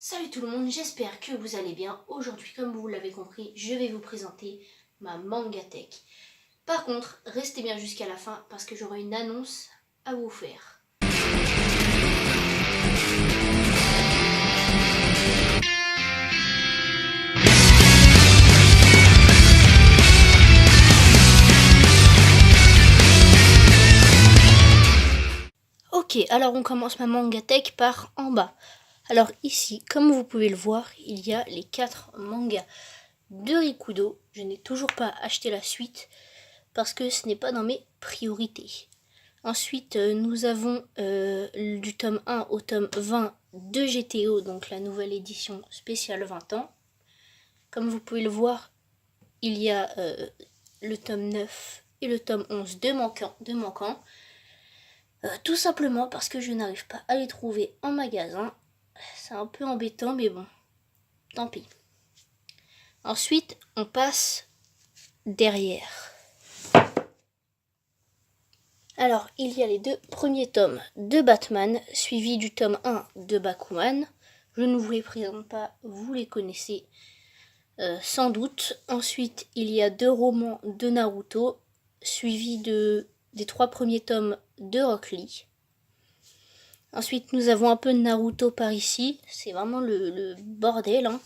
Salut tout le monde, j'espère que vous allez bien. Aujourd'hui, comme vous l'avez compris, je vais vous présenter ma Mangatech. Par contre, restez bien jusqu'à la fin parce que j'aurai une annonce à vous faire. Ok, alors on commence ma Mangatech par en bas. Alors ici, comme vous pouvez le voir, il y a les 4 mangas de Rikudo. Je n'ai toujours pas acheté la suite parce que ce n'est pas dans mes priorités. Ensuite, nous avons du tome 1 au tome 20 de GTO, donc la nouvelle édition spéciale 20 ans. Comme vous pouvez le voir, il y a le tome 9 et le tome 11 de manquant. Tout simplement parce que je n'arrive pas à les trouver en magasin. C'est un peu embêtant, mais bon, tant pis. Ensuite, on passe derrière. Alors, il y a les 2 premiers tomes de Batman, suivi du tome 1 de Bakuman. Je ne vous les présente pas, vous les connaissez sans doute. Ensuite, il y a 2 romans de Naruto, suivis des 3 premiers tomes de Rock Lee. Ensuite, nous avons un peu de Naruto par ici. C'est vraiment le bordel, hein.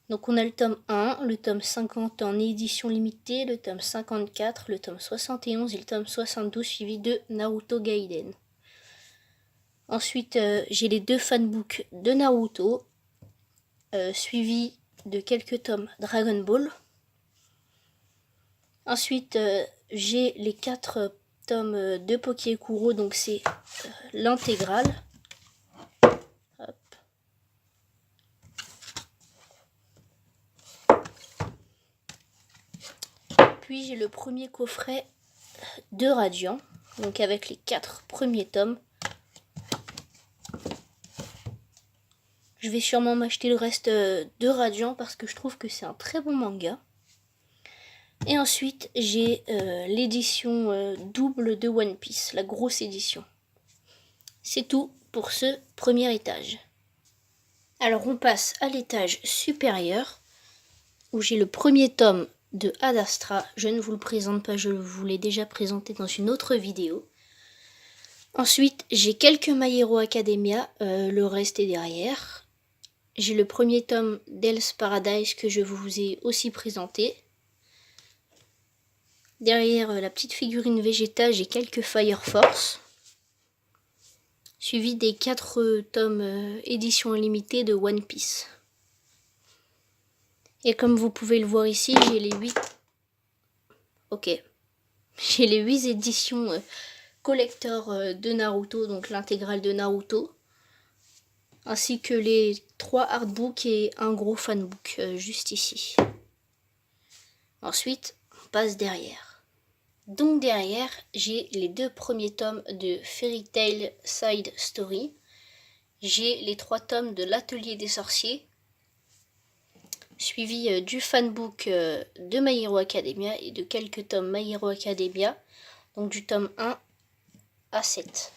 Donc on a le tome 1, le tome 50 en édition limitée, le tome 54, le tome 71 et le tome 72 suivi de Naruto Gaiden. Ensuite, j'ai les 2 fanbooks de Naruto, suivis de quelques tomes Dragon Ball. Ensuite, j'ai les 4 tomes de Pokékuro, donc c'est l'intégrale. Puis j'ai le premier coffret de Radiant, donc avec les 4 premiers tomes. Je vais sûrement m'acheter le reste de Radiant parce que je trouve que c'est un très bon manga. Et ensuite, j'ai l'édition double de One Piece, la grosse édition. C'est tout pour ce premier étage. Alors on passe à l'étage supérieur où j'ai le premier tome de Ad Astra. Je ne vous le présente pas, je vous l'ai déjà présenté dans une autre vidéo. Ensuite, j'ai quelques My Hero Academia, le reste est derrière. J'ai le premier tome d'Hell's Paradise que je vous ai aussi présenté. Derrière la petite figurine végétale, j'ai quelques Fire Force. Suivi des 4 tomes édition limitée de One Piece. Et comme vous pouvez le voir ici, j'ai les 8... Ok. J'ai les 8 éditions collector de Naruto, donc l'intégrale de Naruto. Ainsi que les 3 artbooks et un gros fanbook juste ici. Ensuite, on passe derrière. Donc derrière, j'ai les 2 premiers tomes de Fairy Tail Side Story. J'ai les 3 tomes de l'Atelier des Sorciers. Suivi du fanbook de My Hero Academia et de quelques tomes My Hero Academia. Donc du tome 1 à 7.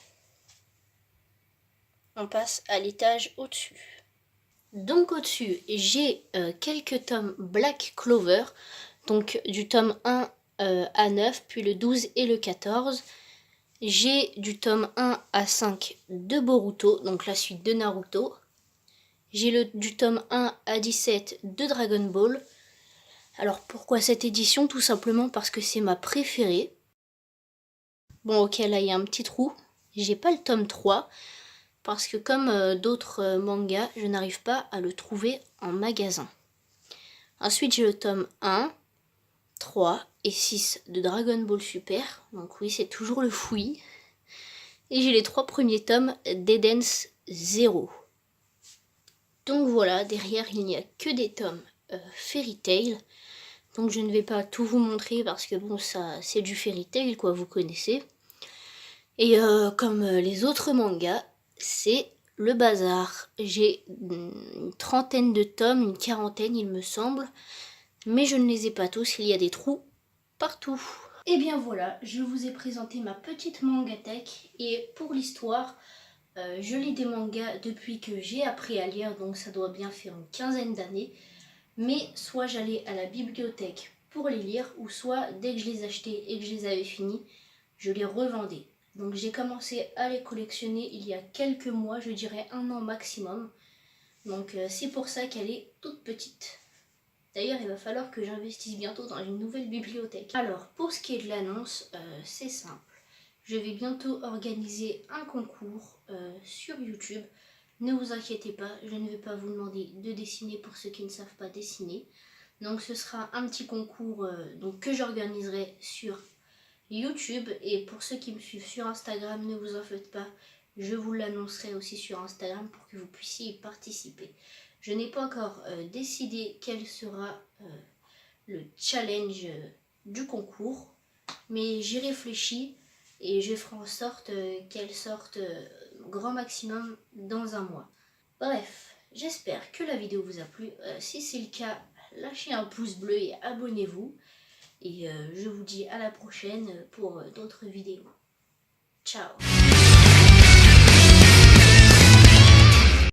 On passe à l'étage au-dessus. Donc au-dessus, j'ai quelques tomes Black Clover. Donc du tome 1 à 9, puis le 12 et le 14. J'ai du tome 1 à 5 de Boruto, donc la suite de Naruto. J'ai du tome 1 à 17 de Dragon Ball. Alors pourquoi cette édition? Tout simplement parce que c'est ma préférée. Bon ok, là il y a un petit trou. J'ai pas le tome 3. Parce que comme d'autres mangas, je n'arrive pas à le trouver en magasin. Ensuite j'ai le tome 1, 3 et 6 de Dragon Ball Super. Donc oui, c'est toujours le fouillis. Et j'ai les 3 premiers tomes d'Eden's Zero. Donc voilà, derrière il n'y a que des tomes Fairy Tail. Donc je ne vais pas tout vous montrer parce que bon, ça c'est du Fairy Tail quoi, vous connaissez. Et comme les autres mangas, c'est le bazar. J'ai une trentaine de tomes, une quarantaine il me semble. Mais je ne les ai pas tous, il y a des trous partout. Et bien voilà, je vous ai présenté ma petite Mangatech. Et pour l'histoire, Je lis des mangas depuis que j'ai appris à lire, donc ça doit bien faire une quinzaine d'années. Mais soit j'allais à la bibliothèque pour les lire, ou soit dès que je les achetais et que je les avais finis, je les revendais. Donc j'ai commencé à les collectionner il y a quelques mois, je dirais 1 an maximum. Donc c'est pour ça qu'elle est toute petite. D'ailleurs, il va falloir que j'investisse bientôt dans une nouvelle bibliothèque. Alors, pour ce qui est de l'annonce, c'est simple. Je vais bientôt organiser un concours sur YouTube. Ne vous inquiétez pas, je ne vais pas vous demander de dessiner pour ceux qui ne savent pas dessiner. Donc ce sera un petit concours que j'organiserai sur YouTube. Et pour ceux qui me suivent sur Instagram, ne vous en faites pas, je vous l'annoncerai aussi sur Instagram pour que vous puissiez y participer. Je n'ai pas encore décidé quel sera le challenge du concours, mais j'y réfléchis et je ferai en sorte qu'elle sorte grand maximum dans 1 mois. Bref, j'espère que la vidéo vous a plu. Si c'est le cas, lâchez un pouce bleu et abonnez-vous. Et je vous dis à la prochaine pour d'autres vidéos. Ciao!